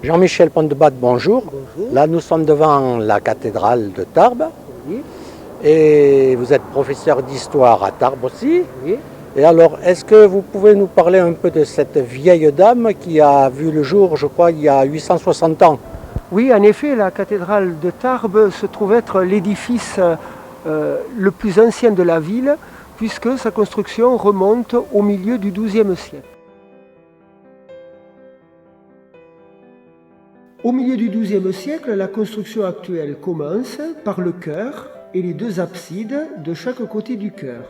Jean-Michel Pondebade, bonjour. Bonjour. Là, nous sommes devant la cathédrale de Tarbes. Oui, Et vous êtes professeur d'histoire à Tarbes aussi. oui. Et alors, est-ce que vous pouvez nous parler un peu de cette vieille dame qui a vu le jour, je crois, il y a 860 ans? Oui, en effet, la cathédrale de Tarbes se trouve être l'édifice le plus ancien de la ville, puisque sa construction remonte au milieu du XIIe siècle. Au milieu du XIIe siècle, la construction actuelle commence par le chœur et les deux absides de chaque côté du chœur.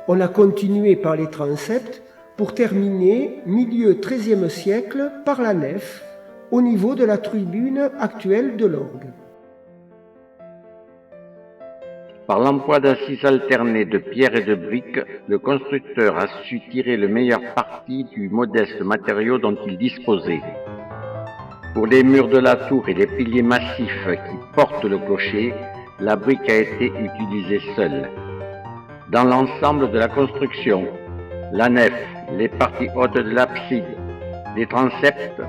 On a continué par les transepts pour terminer milieu XIIIe siècle par la nef, au niveau de la tribune actuelle de l'orgue. Par l'emploi d'assises alternées de pierre et de briques, le constructeur a su tirer le meilleur parti du modeste matériau dont il disposait. Pour les murs de la tour et les piliers massifs qui portent le clocher, la brique a été utilisée seule. Dans l'ensemble de la construction, la nef, les parties hautes de l'abside, les transepts,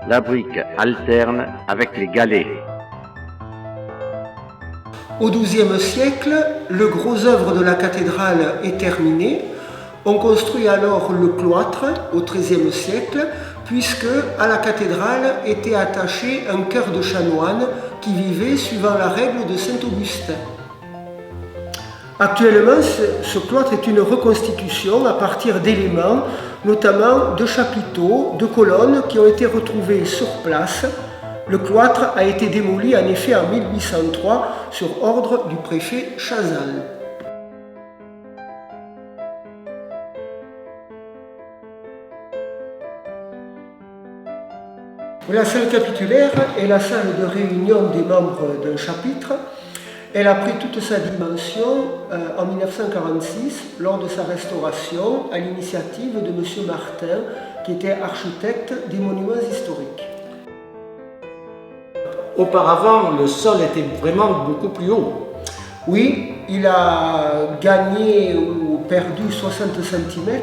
la brique alterne avec les galets. Au XIIe siècle, le gros œuvre de la cathédrale est terminé. On construit alors le cloître au XIIIe siècle, puisque à la cathédrale était attaché un chœur de chanoines qui vivait suivant la règle de Saint-Augustin. Actuellement, ce cloître est une reconstitution à partir d'éléments, notamment de chapiteaux, de colonnes qui ont été retrouvés sur place. Le cloître a été démoli en effet en 1803 sur ordre du préfet Chazal. La salle capitulaire est la salle de réunion des membres d'un chapitre. Elle a pris toute sa dimension en 1946 lors de sa restauration à l'initiative de M. Martin, qui était architecte des monuments historiques. Auparavant, le sol était vraiment beaucoup plus haut. Oui, il a gagné ou perdu 60 cm.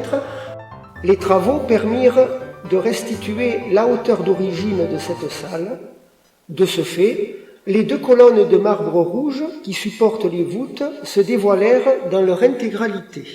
Les travaux permirent de restituer la hauteur d'origine de cette salle. De ce fait, les deux colonnes de marbre rouge qui supportent les voûtes se dévoilèrent dans leur intégralité.